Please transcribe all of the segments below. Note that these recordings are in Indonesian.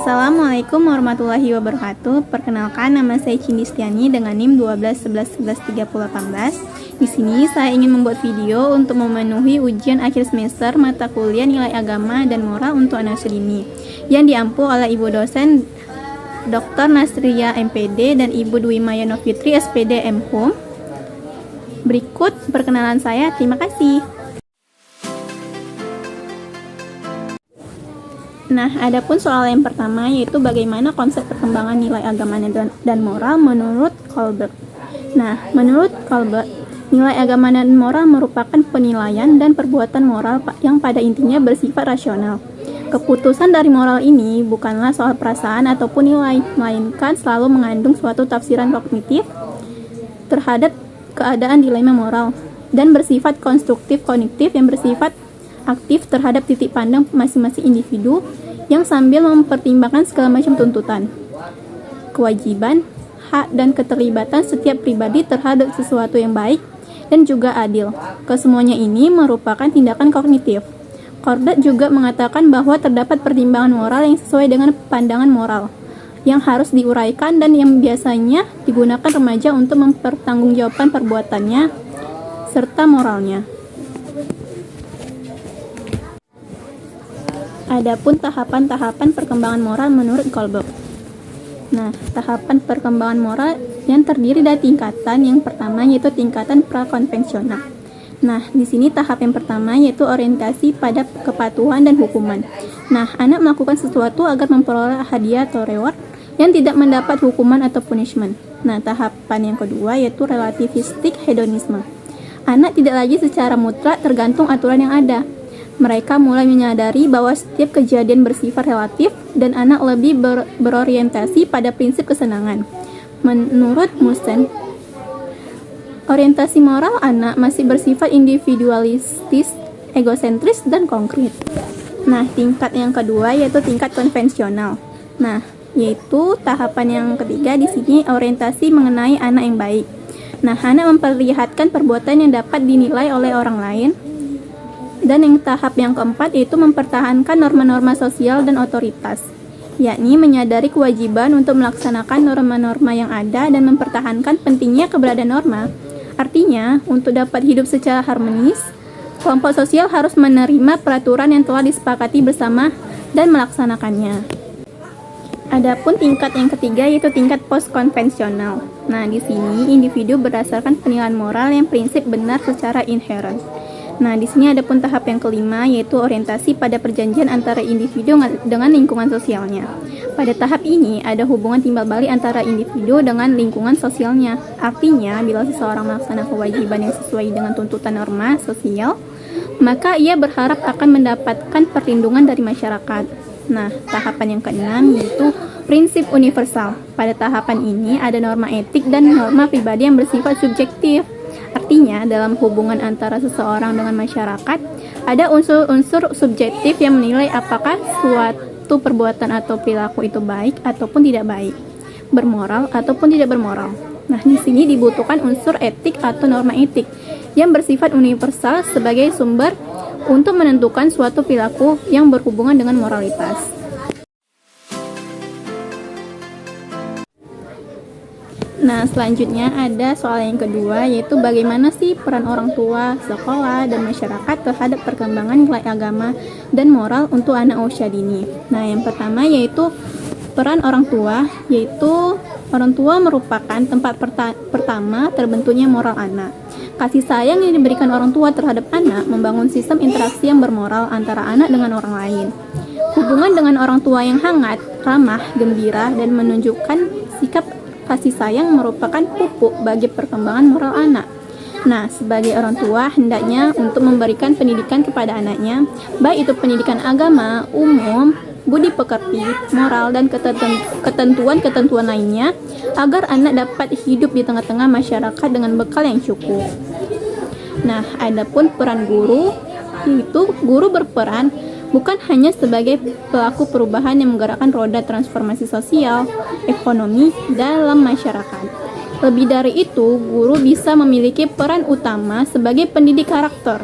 Assalamualaikum warahmatullahi wabarakatuh. Perkenalkan, nama saya Cindistiani dengan NIM 1211113018. Di sini saya ingin membuat video untuk memenuhi ujian akhir semester mata kuliah nilai agama dan moral untuk anak usia dini yang diampu oleh Ibu dosen Dr. Nasria MPD dan Ibu Dwi Mayano Fitri SPD M.Hum. Berikut perkenalan saya. Terima kasih. Nah, adapun soal yang pertama yaitu bagaimana konsep perkembangan nilai agama dan moral menurut Kohlberg. Nah, menurut Kohlberg, nilai agama dan moral merupakan penilaian dan perbuatan moral yang pada intinya bersifat rasional. Keputusan dari moral ini bukanlah soal perasaan ataupun nilai, melainkan selalu mengandung suatu tafsiran kognitif terhadap keadaan dilema moral dan bersifat konstruktif kognitif yang bersifat aktif terhadap titik pandang masing-masing individu yang sambil mempertimbangkan segala macam tuntutan, kewajiban, hak, dan keterlibatan setiap pribadi terhadap sesuatu yang baik dan juga adil. Kesemuanya ini merupakan tindakan kognitif. Kohlberg juga mengatakan bahwa terdapat pertimbangan moral yang sesuai dengan pandangan moral yang harus diuraikan dan yang biasanya digunakan remaja untuk mempertanggungjawabkan perbuatannya serta moralnya. Adapun tahapan-tahapan perkembangan moral menurut Kohlberg. Nah, tahapan perkembangan moral yang terdiri dari tingkatan yang pertama yaitu tingkatan prakonvensional. Nah, di sini tahap yang pertama yaitu orientasi pada kepatuhan dan hukuman. Nah, anak melakukan sesuatu agar memperoleh hadiah atau reward yang tidak mendapat hukuman atau punishment. Nah, tahapan yang kedua yaitu relativistik hedonisme. Anak tidak lagi secara mutlak tergantung aturan yang ada. Mereka mulai menyadari bahwa setiap kejadian bersifat relatif dan anak lebih berorientasi pada prinsip kesenangan. Menurut Musen, orientasi moral anak masih bersifat individualistis, egosentris, dan konkret. Nah, tingkat yang kedua yaitu tingkat konvensional. Nah, yaitu tahapan yang ketiga di sini orientasi mengenai anak yang baik. Nah, anak memperlihatkan perbuatan yang dapat dinilai oleh orang lain. Dan yang tahap yang keempat yaitu mempertahankan norma-norma sosial dan otoritas, yakni menyadari kewajiban untuk melaksanakan norma-norma yang ada dan mempertahankan pentingnya keberadaan norma. Artinya, untuk dapat hidup secara harmonis, kelompok sosial harus menerima peraturan yang telah disepakati bersama dan melaksanakannya. Adapun tingkat yang ketiga yaitu tingkat postkonvensional. Nah, di sini individu berdasarkan penilaian moral yang prinsip benar secara inherent. Nah, di sini ada pun tahap yang kelima yaitu orientasi pada perjanjian antara individu dengan lingkungan sosialnya. Pada tahap ini ada hubungan timbal balik antara individu dengan lingkungan sosialnya. Artinya, bila seseorang melaksanakan kewajiban yang sesuai dengan tuntutan norma sosial, maka ia berharap akan mendapatkan perlindungan dari masyarakat. Nah, tahapan yang keenam yaitu prinsip universal. Pada tahapan ini ada norma etik dan norma pribadi yang bersifat subjektif. Artinya, dalam hubungan antara seseorang dengan masyarakat, ada unsur-unsur subjektif yang menilai apakah suatu perbuatan atau perilaku itu baik ataupun tidak baik, bermoral ataupun tidak bermoral. Nah, di sini dibutuhkan unsur etik atau norma etik yang bersifat universal sebagai sumber untuk menentukan suatu perilaku yang berhubungan dengan moralitas. Nah, selanjutnya ada soal yang kedua yaitu bagaimana sih peran orang tua, sekolah, dan masyarakat terhadap perkembangan nilai agama dan moral untuk anak usia dini. Nah, yang pertama yaitu peran orang tua, yaitu orang tua merupakan tempat pertama terbentuknya moral anak. Kasih sayang yang diberikan orang tua terhadap anak membangun sistem interaksi yang bermoral antara anak dengan orang lain. Hubungan dengan orang tua yang hangat, ramah, gembira, dan menunjukkan sikap kasih sayang merupakan pupuk bagi perkembangan moral anak. Nah, sebagai orang tua hendaknya untuk memberikan pendidikan kepada anaknya, baik itu pendidikan agama, umum, budi pekerti, moral, dan ketentuan-ketentuan lainnya, agar anak dapat hidup di tengah-tengah masyarakat dengan bekal yang cukup. Nah, adapun peran guru, yaitu guru berperan bukan hanya sebagai pelaku perubahan yang menggerakkan roda transformasi sosial, ekonomi dalam masyarakat. Lebih dari itu, guru bisa memiliki peran utama sebagai pendidik karakter,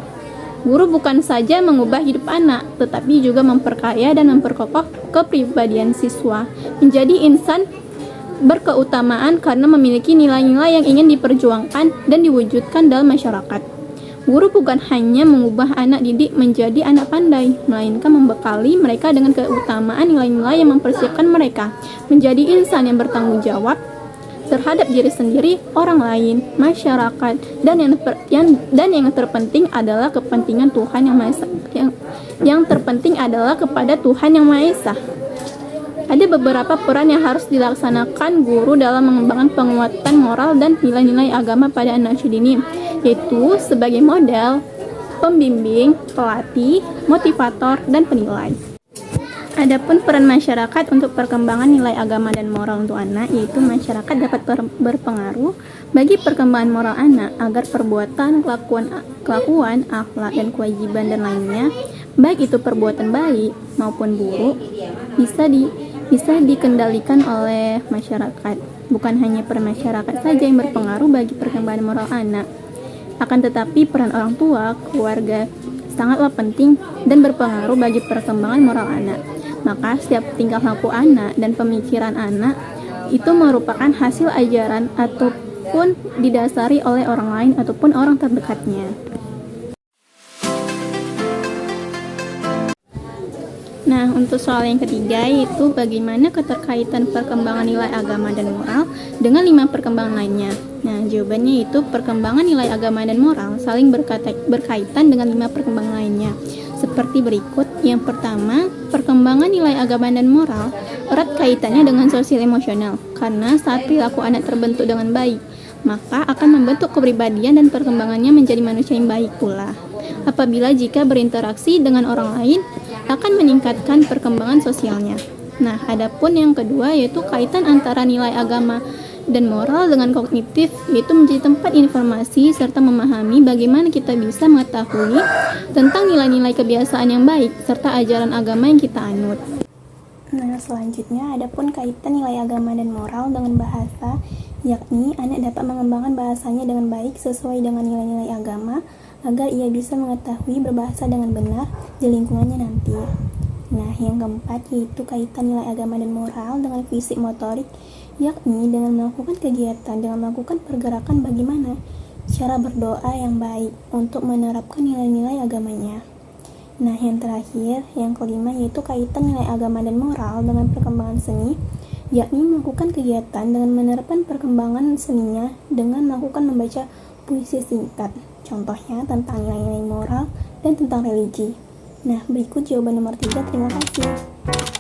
Guru bukan saja mengubah hidup anak, tetapi juga memperkaya dan memperkokoh kepribadian siswa, menjadi insan berkeutamaan karena memiliki nilai-nilai yang ingin diperjuangkan dan diwujudkan dalam masyarakat. Guru bukan hanya mengubah anak didik menjadi anak pandai, melainkan membekali mereka dengan keutamaan nilai-nilai yang mempersiapkan mereka menjadi insan yang bertanggung jawab terhadap diri sendiri, orang lain, masyarakat, dan yang terpenting adalah kepentingan Tuhan yang Maha Esa. Yang terpenting adalah kepada Tuhan yang Maha Esa. Ada beberapa peran yang harus dilaksanakan guru dalam mengembangkan penguatan moral dan nilai-nilai agama pada anak dini, yaitu sebagai model, pembimbing, pelatih, motivator, dan penilai. Adapun peran masyarakat untuk perkembangan nilai agama dan moral untuk anak, yaitu masyarakat dapat berpengaruh bagi perkembangan moral anak agar perbuatan, kelakuan, akhlak, dan kewajiban dan lainnya, baik itu perbuatan baik maupun buruk, bisa dikendalikan oleh masyarakat. Bukan hanya peran masyarakat saja yang berpengaruh bagi perkembangan moral anak, akan tetapi peran orang tua, keluarga sangatlah penting dan berpengaruh bagi perkembangan moral anak. Maka setiap tingkah laku anak dan pemikiran anak itu merupakan hasil ajaran ataupun didasari oleh orang lain ataupun orang terdekatnya. Nah, untuk soal yang ketiga yaitu bagaimana keterkaitan perkembangan nilai agama dan moral dengan 5 perkembangan lainnya. Nah, jawabannya itu perkembangan nilai agama dan moral saling berkaitan dengan 5 perkembangan lainnya. Seperti berikut. Yang pertama, perkembangan nilai agama dan moral erat kaitannya dengan sosial emosional, karena saat perilaku anak terbentuk dengan baik, maka akan membentuk kepribadian dan perkembangannya menjadi manusia yang baik pula. Apabila jika berinteraksi dengan orang lain, akan meningkatkan perkembangan sosialnya. Nah, adapun yang kedua yaitu kaitan antara nilai agama dan moral dengan kognitif, yaitu menjadi tempat informasi serta memahami bagaimana kita bisa mengetahui tentang nilai-nilai kebiasaan yang baik serta ajaran agama yang kita anut. Nah, selanjutnya adapun kaitan nilai agama dan moral dengan bahasa, yakni anak dapat mengembangkan bahasanya dengan baik sesuai dengan nilai-nilai agama agar ia bisa mengetahui berbahasa dengan benar di lingkungannya nanti. Nah, yang keempat yaitu kaitan nilai agama dan moral dengan fisik motorik, yakni dengan melakukan kegiatan, dengan melakukan pergerakan bagaimana cara berdoa yang baik untuk menerapkan nilai-nilai agamanya. Nah, yang terakhir, yang kelima yaitu kaitan nilai agama dan moral dengan perkembangan seni, yakni melakukan kegiatan dengan menerapkan perkembangan seninya dengan melakukan membaca puisi singkat, contohnya tentang nilai-nilai moral dan tentang religi. Nah, berikut jawaban nomor 3. Terima kasih.